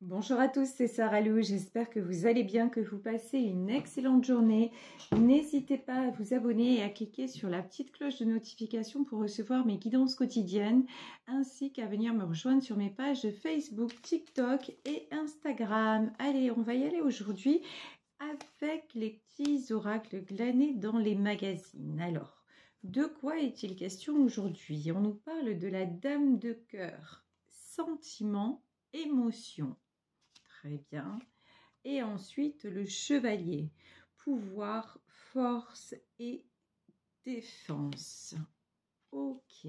Bonjour à tous, c'est Sarah Lou, j'espère que vous allez bien, que vous passez une excellente journée. N'hésitez pas à vous abonner et à cliquer sur la petite cloche de notification pour recevoir mes guidances quotidiennes, ainsi qu'à venir me rejoindre sur mes pages Facebook, TikTok et Instagram. Allez, on va y aller aujourd'hui avec les petits oracles glanés dans les magazines. Alors, de quoi est-il question aujourd'hui? On nous parle de la Dame de cœur, sentiment, émotion. Très bien. Et ensuite, le chevalier. Pouvoir, force et défense. Ok.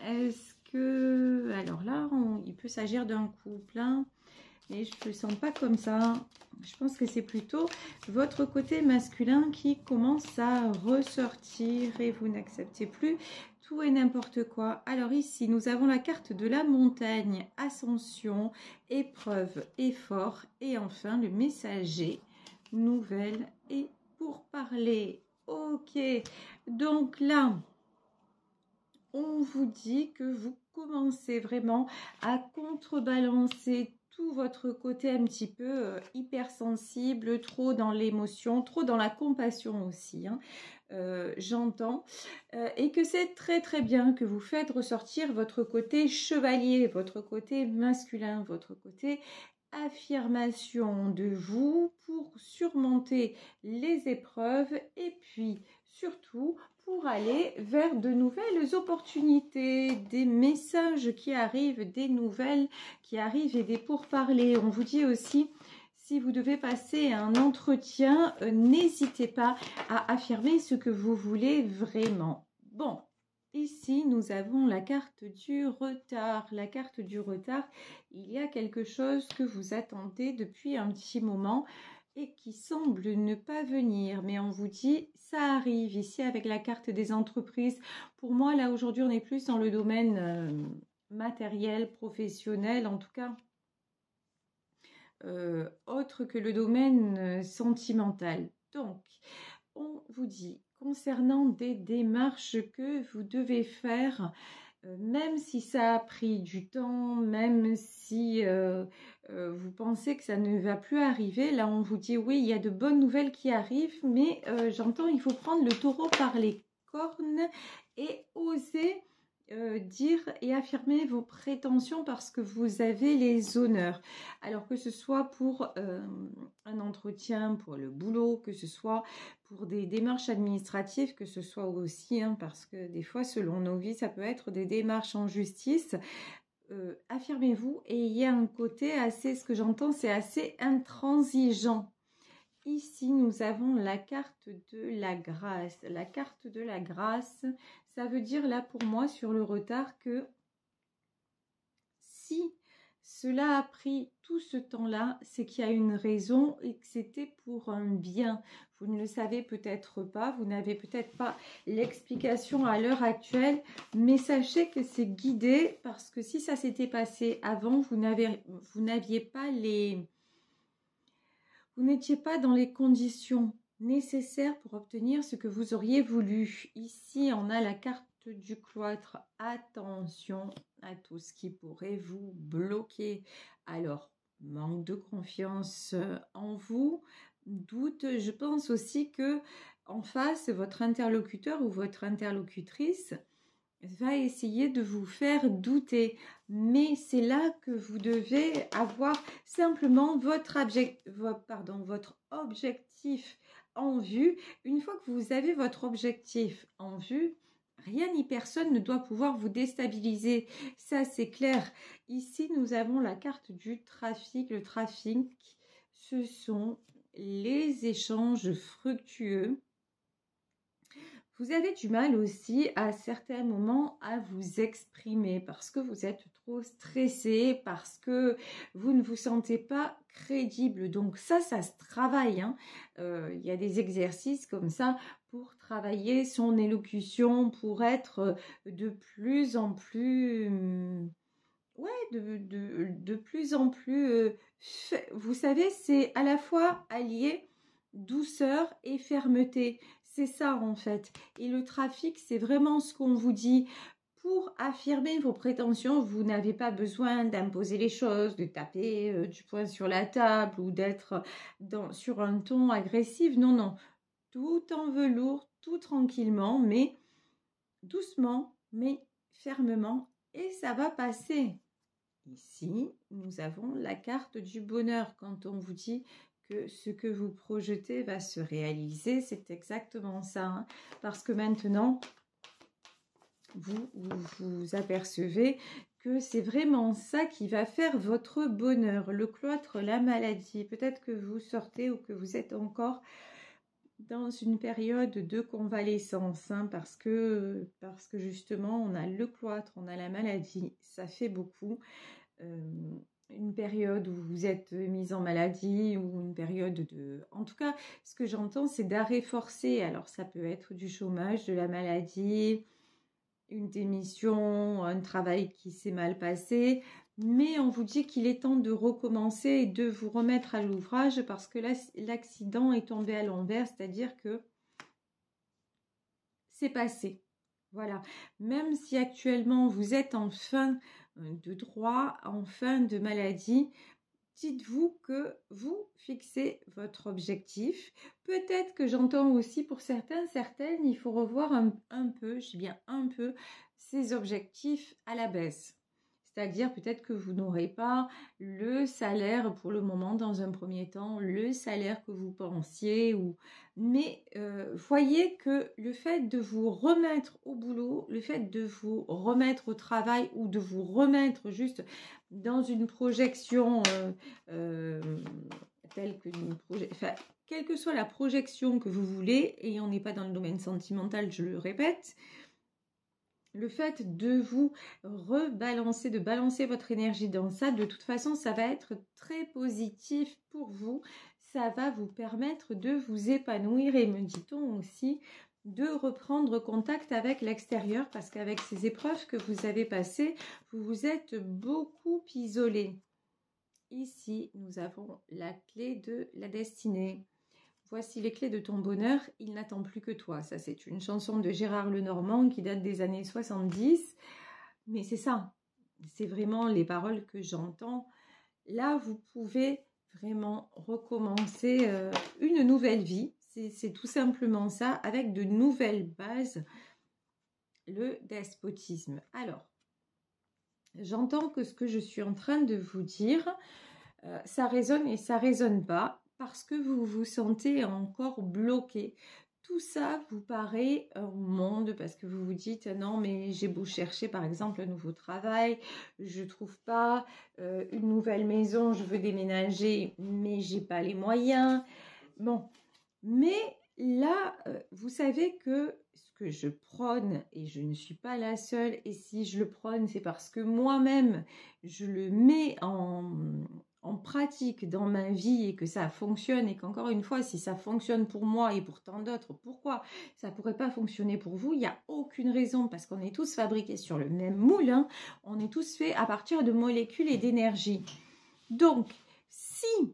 Est-ce que... Alors là, il peut s'agir d'un couple, hein, mais je ne le sens pas comme ça. Je pense que c'est plutôt votre côté masculin qui commence à ressortir et vous n'acceptez plus tout et n'importe quoi. Alors ici, nous avons la carte de la montagne, ascension, épreuve, effort et enfin le messager, nouvelle et pourparler. Ok, donc là, on vous dit que vous commencez vraiment à contrebalancer tout votre côté un petit peu hypersensible, trop dans l'émotion, trop dans la compassion aussi, hein, j'entends, et que c'est très très bien que vous faites ressortir votre côté chevalier, votre côté masculin, votre côté affirmation de vous pour surmonter les épreuves et puis surtout pour aller vers de nouvelles opportunités, des messages qui arrivent, des nouvelles qui arrivent et des pourparlers. On vous dit aussi, si vous devez passer un entretien, n'hésitez pas à affirmer ce que vous voulez vraiment. Bon, ici, nous avons la carte du retard. La carte du retard, il y a quelque chose que vous attendez depuis un petit moment et qui semble ne pas venir. Mais on vous dit, ça arrive ici avec la carte des entreprises. Pour moi, là, aujourd'hui, on est plus dans le domaine matériel, professionnel, en tout cas, autre que le domaine sentimental. Donc, on vous dit, concernant des démarches que vous devez faire, même si ça a pris du temps, même si vous pensez que ça ne va plus arriver, là on vous dit oui, il y a de bonnes nouvelles qui arrivent, mais j'entends, il faut prendre le taureau par les cornes et oser dire et affirmer vos prétentions parce que vous avez les honneurs. Alors que ce soit pour un entretien, pour le boulot, que ce soit pour des démarches administratives, que ce soit aussi, hein, parce que des fois, selon nos vies, ça peut être des démarches en justice. Affirmez-vous et il y a un côté assez, ce que j'entends, c'est assez intransigeant. Ici, nous avons la carte de la grâce. La carte de la grâce, ça veut dire là pour moi sur le retard que si cela a pris tout ce temps-là, c'est qu'il y a une raison et que c'était pour un bien. Vous ne le savez peut-être pas, vous n'avez peut-être pas l'explication à l'heure actuelle, mais sachez que c'est guidé parce que si ça s'était passé avant, vous n'aviez pas vous n'étiez pas dans les conditions nécessaires pour obtenir ce que vous auriez voulu. Ici, on a la carte du cloître. Attention à tout ce qui pourrait vous bloquer. Alors, manque de confiance en vous, doute. Je pense aussi que en face, votre interlocuteur ou votre interlocutrice va essayer de vous faire douter. Mais c'est là que vous devez avoir simplement votre objectif en vue. Une fois que vous avez votre objectif en vue, rien ni personne ne doit pouvoir vous déstabiliser. Ça, c'est clair. Ici, nous avons la carte du trafic. Le trafic, ce sont les échanges fructueux. Vous avez du mal aussi à certains moments à vous exprimer parce que vous êtes trop stressé, parce que vous ne vous sentez pas crédible. Donc ça se travaille, hein. Il y a des exercices comme ça pour travailler son élocution, pour être de plus en plus... Ouais, de plus en plus... vous savez, c'est à la fois allié douceur et fermeté. C'est ça en fait. Et le trafic, c'est vraiment ce qu'on vous dit pour affirmer vos prétentions, vous n'avez pas besoin d'imposer les choses, de taper du poing sur la table ou d'être sur un ton agressif. Non, non. Tout en velours, tout tranquillement, mais doucement, mais fermement. Et ça va passer. Ici, nous avons la carte du bonheur. Quand on vous dit que ce que vous projetez va se réaliser, c'est exactement ça. Hein, parce que maintenant, vous apercevez que c'est vraiment ça qui va faire votre bonheur. Le cloître, la maladie. Peut-être que vous sortez ou que vous êtes encore dans une période de convalescence, hein, parce que justement, on a le cloître, on a la maladie. Ça fait beaucoup. Une période où vous êtes mise en maladie ou une période de... En tout cas, ce que j'entends, c'est d'arrêt forcé. Alors, ça peut être du chômage, de la maladie, une démission, un travail qui s'est mal passé, mais on vous dit qu'il est temps de recommencer et de vous remettre à l'ouvrage parce que l'accident est tombé à l'envers, c'est-à-dire que c'est passé. Voilà. Même si actuellement vous êtes en fin de droit, en fin de maladie, dites-vous que vous fixez votre objectif. Peut-être que j'entends aussi pour certains, certaines, il faut revoir un peu, je dis bien un peu, ces objectifs à la baisse. C'est-à-dire peut-être que vous n'aurez pas le salaire pour le moment dans un premier temps, le salaire que vous pensiez. Mais voyez que le fait de vous remettre au boulot, le fait de vous remettre au travail ou de vous remettre juste dans une projection telle que quelle que soit la projection que vous voulez, et on n'est pas dans le domaine sentimental, je le répète, le fait de vous rebalancer, de balancer votre énergie dans ça, de toute façon, ça va être très positif pour vous. Ça va vous permettre de vous épanouir et, me dit-on aussi, de reprendre contact avec l'extérieur parce qu'avec ces épreuves que vous avez passées, vous vous êtes beaucoup isolé. Ici, nous avons la clé de la destinée. Voici les clés de ton bonheur, il n'attend plus que toi. Ça, c'est une chanson de Gérard Lenormand qui date des années 70. Mais c'est ça, c'est vraiment les paroles que j'entends. Là, vous pouvez vraiment recommencer une nouvelle vie. C'est tout simplement ça, avec de nouvelles bases, le despotisme. Alors, j'entends que ce que je suis en train de vous dire, ça résonne et ça résonne pas. Parce que vous vous sentez encore bloqué. Tout ça vous paraît un monde parce que vous vous dites non mais j'ai beau chercher par exemple un nouveau travail, je trouve pas une nouvelle maison, je veux déménager mais j'ai pas les moyens. Bon, mais là vous savez que ce que je prône, et je ne suis pas la seule, et si je le prône c'est parce que moi-même je le mets en pratique dans ma vie et que ça fonctionne, et qu'encore une fois, si ça fonctionne pour moi et pour tant d'autres, pourquoi ça ne pourrait pas fonctionner pour vous? Il n'y a aucune raison parce qu'on est tous fabriqués sur le même moule, hein. On est tous faits à partir de molécules et d'énergie. Donc, si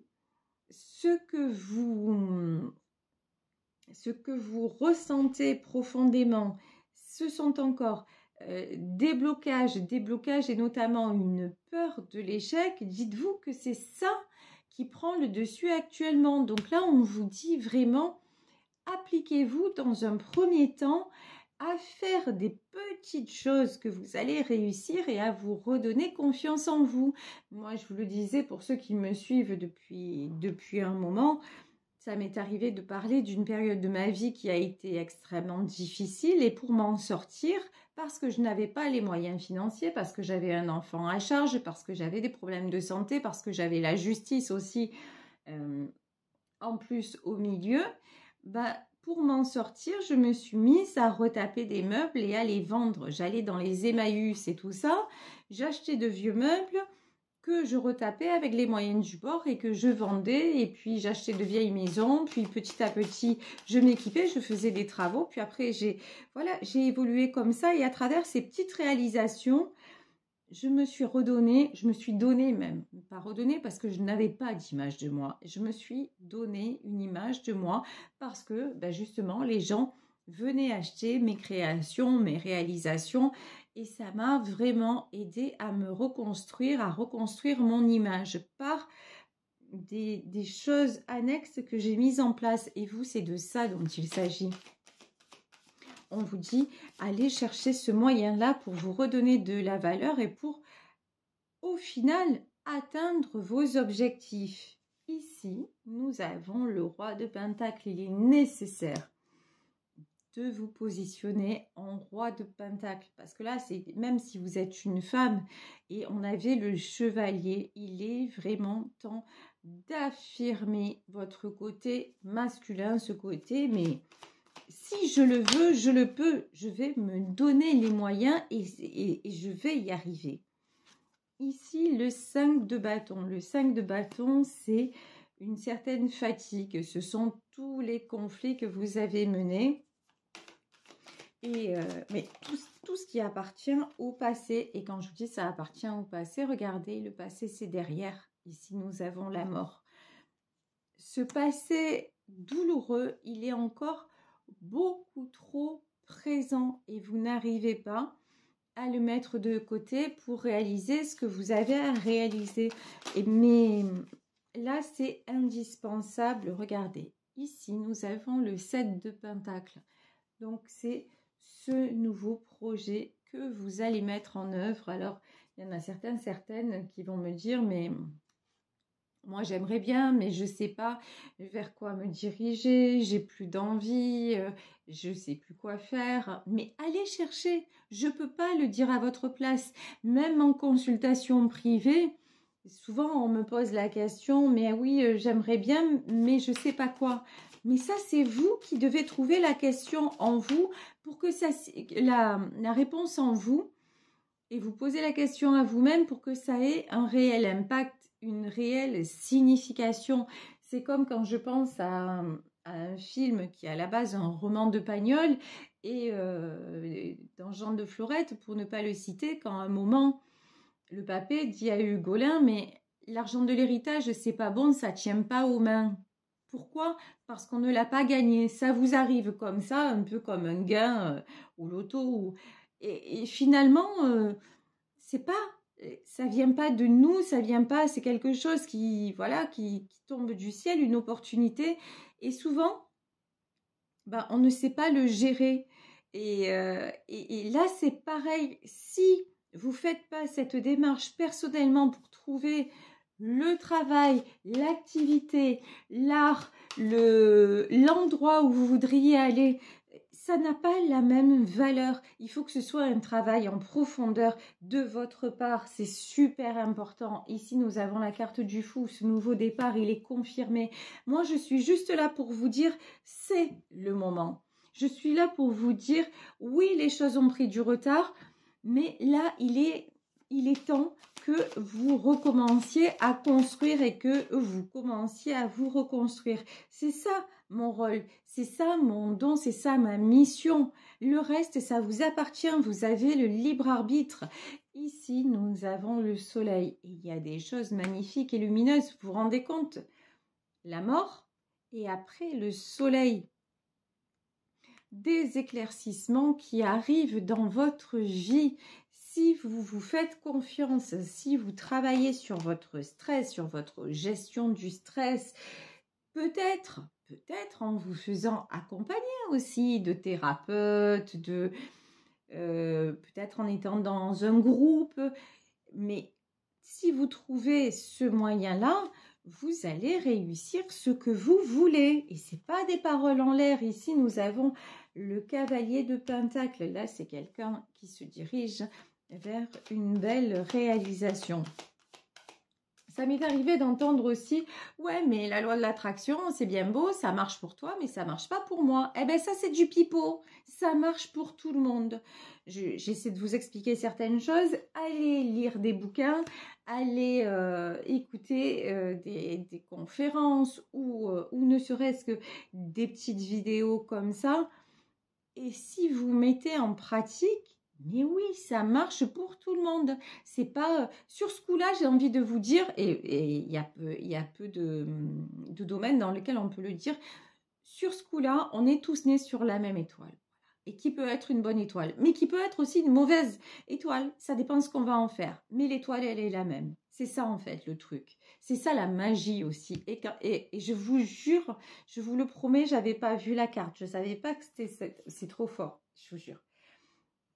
ce que vous ressentez profondément, ce sont encore des blocages et notamment une peur de l'échec, dites-vous que c'est ça qui prend le dessus actuellement. Donc là, on vous dit vraiment, appliquez-vous dans un premier temps à faire des petites choses que vous allez réussir et à vous redonner confiance en vous. Moi, je vous le disais, pour ceux qui me suivent depuis un moment, ça m'est arrivé de parler d'une période de ma vie qui a été extrêmement difficile, et pour m'en sortir, parce que je n'avais pas les moyens financiers, parce que j'avais un enfant à charge, parce que j'avais des problèmes de santé, parce que j'avais la justice aussi en plus au milieu, pour m'en sortir, je me suis mise à retaper des meubles et à les vendre. J'allais dans les Emmaüs et tout ça, j'achetais de vieux meubles que je retapais avec les moyens du bord et que je vendais, et puis j'achetais de vieilles maisons, puis petit à petit je m'équipais, je faisais des travaux, puis après j'ai évolué comme ça, et à travers ces petites réalisations, je me suis donnée même, pas redonnée parce que je n'avais pas d'image de moi, je me suis donné une image de moi parce que justement les gens venaient acheter mes créations, mes réalisations, et ça m'a vraiment aidé à me reconstruire, à reconstruire mon image par des choses annexes que j'ai mises en place. Et vous, c'est de ça dont il s'agit. On vous dit, allez chercher ce moyen-là pour vous redonner de la valeur et pour, au final, atteindre vos objectifs. Ici, nous avons le roi de Pentacle. Il est nécessaire de vous positionner en roi de Pentacle. Parce que là, c'est même si vous êtes une femme et on avait le chevalier, il est vraiment temps d'affirmer votre côté masculin, ce côté, mais si je le veux, je le peux, je vais me donner les moyens et je vais y arriver. Ici, le 5 de bâton. Le 5 de bâton, c'est une certaine fatigue. Ce sont tous les conflits que vous avez menés. Mais tout ce qui appartient au passé. Et quand je vous dis ça appartient au passé, regardez, le passé, c'est derrière. Ici, nous avons la mort. Ce passé douloureux, il est encore beaucoup trop présent et vous n'arrivez pas à le mettre de côté pour réaliser ce que vous avez à réaliser. Mais là, c'est indispensable. Regardez, ici, nous avons le 7 de Pentacle. Donc, c'est ce nouveau projet que vous allez mettre en œuvre. Alors, il y en a certaines qui vont me dire, mais moi, j'aimerais bien, mais je ne sais pas vers quoi me diriger, j'ai plus d'envie, je ne sais plus quoi faire. Mais allez chercher, je ne peux pas le dire à votre place. Même en consultation privée, souvent on me pose la question, mais oui, j'aimerais bien, mais je ne sais pas quoi. Mais ça, c'est vous qui devez trouver la question en vous pour que ça, la réponse en vous, et vous posez la question à vous-même pour que ça ait un réel impact, une réelle signification. C'est comme quand je pense à un film qui est à la base un roman de Pagnol et dans Jean de Florette, pour ne pas le citer, quand à un moment le papé dit à Hugolin, mais l'argent de l'héritage, c'est pas bon, ça tient pas aux mains. Pourquoi? Parce qu'on ne l'a pas gagné. Ça vous arrive comme ça, un peu comme un gain au loto. Et finalement, c'est pas, ça vient pas de nous, ça vient pas, c'est quelque chose qui, voilà, qui tombe du ciel, une opportunité. Et souvent, ben, on ne sait pas le gérer. Et là, c'est pareil. Si vous faites pas cette démarche personnellement pour trouver le travail, l'activité, l'art, l'endroit où vous voudriez aller, ça n'a pas la même valeur. Il faut que ce soit un travail en profondeur de votre part. C'est super important. Ici, nous avons la carte du fou. Ce nouveau départ, il est confirmé. Moi, je suis juste là pour vous dire, c'est le moment. Je suis là pour vous dire, oui, les choses ont pris du retard, mais là, il est temps que vous recommenciez à construire et que vous commenciez à vous reconstruire. C'est ça mon rôle, c'est ça mon don, c'est ça ma mission. Le reste, ça vous appartient, vous avez le libre arbitre. Ici, nous avons le soleil. Et il y a des choses magnifiques et lumineuses, vous vous rendez compte? La mort et après le soleil. Des éclaircissements qui arrivent dans votre vie. Si vous vous faites confiance, si vous travaillez sur votre stress, sur votre gestion du stress, peut-être en vous faisant accompagner aussi de thérapeutes, peut-être en étant dans un groupe, mais si vous trouvez ce moyen-là, vous allez réussir ce que vous voulez. Et ce n'est pas des paroles en l'air. Ici, nous avons le cavalier de Pentacle. Là, c'est quelqu'un qui se dirige vers une belle réalisation. Ça m'est arrivé d'entendre aussi, ouais, mais la loi de l'attraction, c'est bien beau, ça marche pour toi, mais ça marche pas pour moi. Eh bien, ça, c'est du pipeau. Ça marche pour tout le monde. J'essaie de vous expliquer certaines choses. Allez lire des bouquins, allez écouter des conférences ou ne serait-ce que des petites vidéos comme ça. Et si vous mettez en pratique, mais oui, ça marche pour tout le monde. C'est pas sur ce coup-là, j'ai envie de vous dire, et il y a peu de domaines dans lesquels on peut le dire. Sur ce coup-là, on est tous nés sur la même étoile. et qui peut être une bonne étoile, mais qui peut être aussi une mauvaise étoile. Ça dépend ce qu'on va en faire. Mais l'étoile, elle est la même. C'est ça en fait le truc. C'est ça la magie aussi. Et je vous jure, je vous le promets, j'avais pas vu la carte. Je savais pas que c'était... C'est trop fort, je vous jure.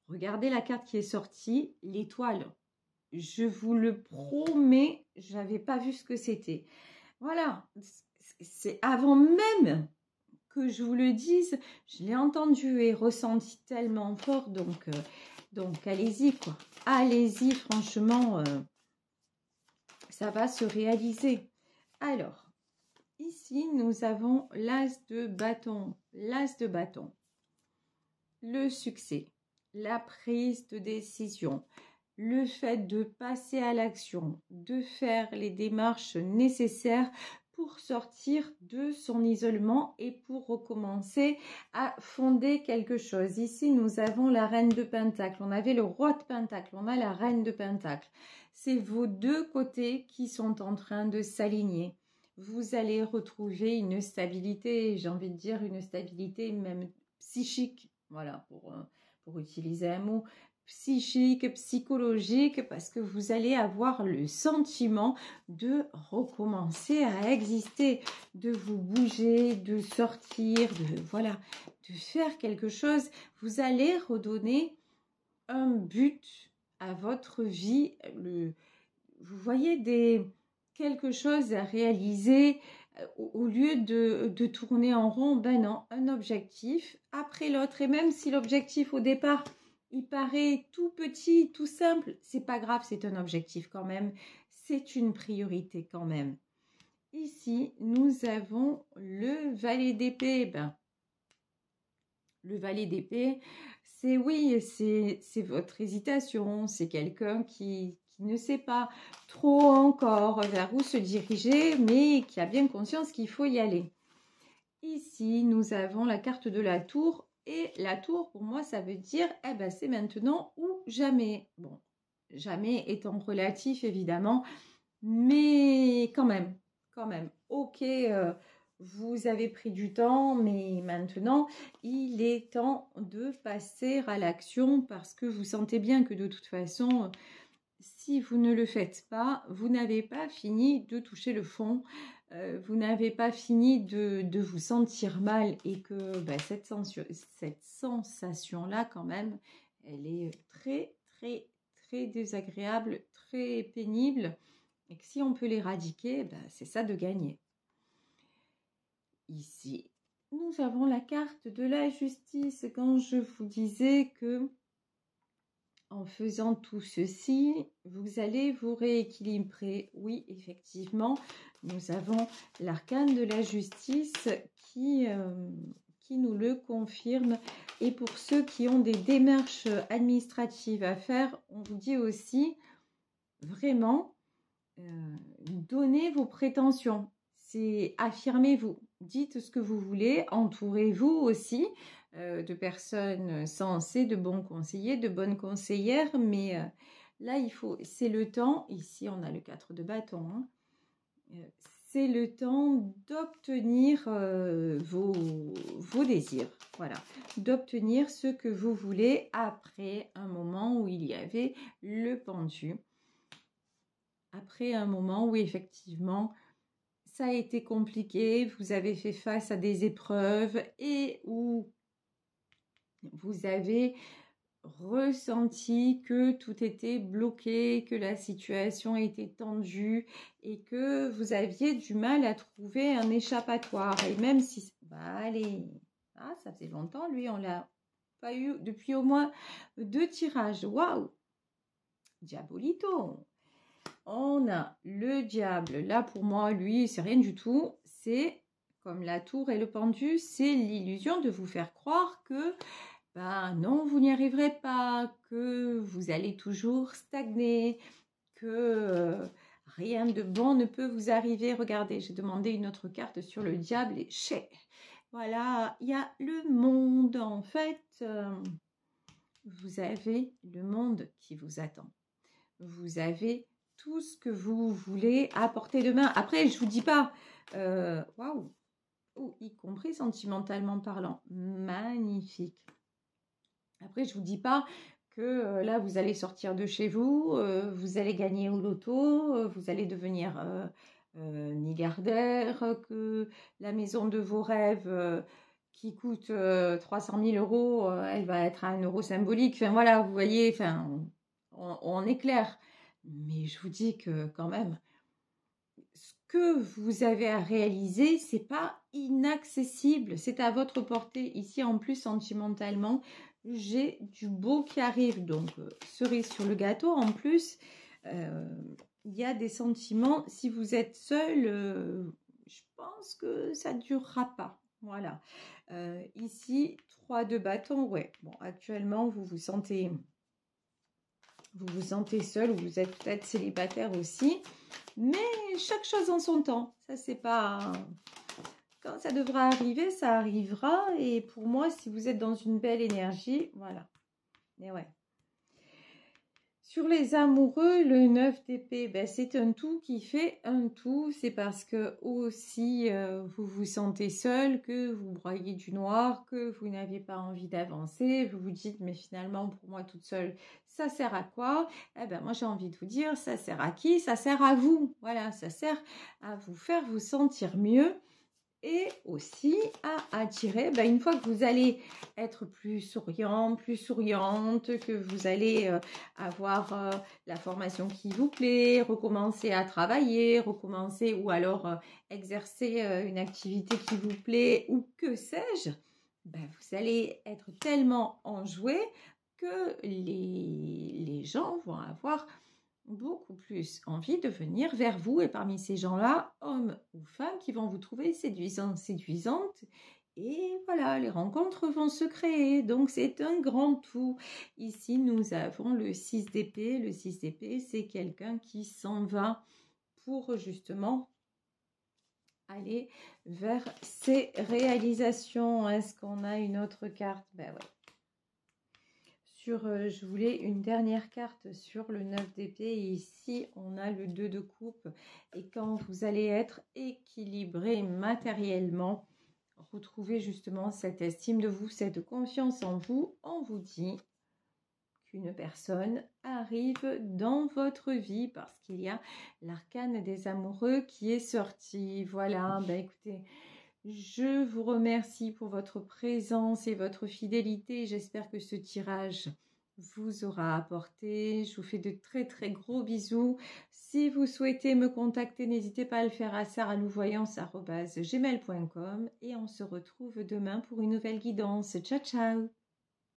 Regardez la carte qui est sortie, l'étoile. Je vous le promets, je n'avais pas vu ce que c'était. Voilà, c'est avant même que je vous le dise, je l'ai entendu et ressenti tellement fort, donc allez-y quoi. Allez-y, franchement, ça va se réaliser. Alors, ici, nous avons l'as de bâton. L'as de bâton. Le succès, la prise de décision, le fait de passer à l'action, de faire les démarches nécessaires pour sortir de son isolement et pour recommencer à fonder quelque chose. Ici, nous avons la reine de Pentacle, on avait le roi de Pentacle, on a la reine de Pentacle. C'est vos deux côtés qui sont en train de s'aligner. Vous allez retrouver une stabilité, j'ai envie de dire une stabilité même psychique, voilà, pour utiliser un mot, psychique, psychologique, parce que vous allez avoir le sentiment de recommencer à exister, de vous bouger, de sortir, voilà, de faire quelque chose. Vous allez redonner un but à votre vie. Vous voyez quelque chose à réaliser au lieu de tourner en rond. Ben non, un objectif après l'autre. Et même si l'objectif au départ il paraît tout petit, tout simple, c'est pas grave, c'est un objectif quand même, c'est une priorité quand même. Ici, nous avons le valet d'épée. Ben, le valet d'épée, c'est oui, c'est votre hésitation, c'est quelqu'un qui ne sait pas trop encore vers où se diriger, mais qui a bien conscience qu'il faut y aller. Ici, nous avons la carte de la tour. Et la tour, pour moi, ça veut dire, eh ben, c'est maintenant ou jamais. Bon, jamais étant relatif, évidemment, mais quand même. Ok, vous avez pris du temps, mais maintenant, il est temps de passer à l'action parce que vous sentez bien que de toute façon, si vous ne le faites pas, vous n'avez pas fini de toucher le fond. Vous n'avez pas fini de vous sentir mal et que bah, cette sensation-là, quand même, elle est très, très, très désagréable, très pénible. Et que si on peut l'éradiquer, bah, c'est ça de gagner. Ici, nous avons la carte de la justice. Quand je vous disais que en faisant tout ceci, vous allez vous rééquilibrer. Oui, effectivement, nous avons l'arcane de la justice qui nous le confirme. Et pour ceux qui ont des démarches administratives à faire, on vous dit aussi vraiment, donnez vos prétentions. C'est affirmez-vous, dites ce que vous voulez, entourez-vous aussi de personnes sensées, de bons conseillers, de bonnes conseillères, mais là, c'est le temps, ici on a le 4 de bâton, hein, c'est le temps d'obtenir vos désirs, voilà, d'obtenir ce que vous voulez après un moment où il y avait le pendu, après un moment où effectivement ça a été compliqué, vous avez fait face à des épreuves et où vous avez ressenti que tout était bloqué, que la situation était tendue et que vous aviez du mal à trouver un échappatoire. Et même si... Bah allez, ça fait longtemps, lui, on l'a pas eu depuis au moins 2 tirages. Waouh! Diabolito! On a le diable. Là, pour moi, lui, c'est rien du tout. C'est comme la tour et le pendu, c'est l'illusion de vous faire croire que ben non, vous n'y arriverez pas, que vous allez toujours stagner, que rien de bon ne peut vous arriver. Regardez, j'ai demandé une autre carte sur le diable et voilà, il y a le monde. En fait, vous avez le monde qui vous attend. Vous avez tout ce que vous voulez à portée de main. Après, je vous dis pas, waouh, y compris sentimentalement parlant, magnifique. Après, je ne vous dis pas que là, vous allez sortir de chez vous, vous allez gagner au loto, vous allez devenir milliardaire, que la maison de vos rêves qui coûte 300 000 euros, elle va être à 1 euro symbolique. Enfin voilà, vous voyez, enfin, on est clair. Mais je vous dis que quand même, ce que vous avez à réaliser, c'est pas inaccessible, c'est à votre portée. Ici, en plus, sentimentalement, j'ai du beau qui arrive. Donc, cerise sur le gâteau. En plus, il y a des sentiments. Si vous êtes seul, je pense que ça ne durera pas. Voilà. Ici, 3 de bâton. Ouais. Bon, actuellement, vous vous sentez seul ou vous êtes peut-être célibataire aussi. Mais chaque chose en son temps. Ça, c'est pas... Quand ça devra arriver, ça arrivera. Et pour moi, si vous êtes dans une belle énergie, voilà. Mais ouais. Sur les amoureux, le 9 d'épée, ben, c'est un tout qui fait un tout. C'est parce que aussi vous vous sentez seul, que vous broyez du noir, que vous n'avez pas envie d'avancer. Vous vous dites, mais finalement, pour moi toute seule, ça sert à quoi? Eh ben, moi, j'ai envie de vous dire, ça sert à qui? Ça sert à vous. Voilà, ça sert à vous faire vous sentir mieux. Et aussi à attirer, ben une fois que vous allez être plus souriant, plus souriante, que vous allez avoir la formation qui vous plaît, recommencer à travailler, recommencer ou alors exercer une activité qui vous plaît ou que sais-je, ben vous allez être tellement enjoué que les gens vont avoir beaucoup plus envie de venir vers vous. Et parmi ces gens-là, hommes ou femmes qui vont vous trouver séduisants, séduisantes. Et voilà, les rencontres vont se créer. Donc, c'est un grand tout. Ici, nous avons le 6 d'épée. Le 6 d'épée, c'est quelqu'un qui s'en va pour justement aller vers ses réalisations. Est-ce qu'on a une autre carte? Ben ouais. Je voulais une dernière carte sur le 9 d'épée. Et ici, on a le 2 de coupe. Et quand vous allez être équilibré matériellement, retrouver justement cette estime de vous, cette confiance en vous, on vous dit qu'une personne arrive dans votre vie parce qu'il y a l'arcane des amoureux qui est sorti. Voilà, ben écoutez... Je vous remercie pour votre présence et votre fidélité. J'espère que ce tirage vous aura apporté. Je vous fais de très très gros bisous. Si vous souhaitez me contacter, n'hésitez pas à le faire à sarahlouvoyance@gmail.com et on se retrouve demain pour une nouvelle guidance. Ciao ciao.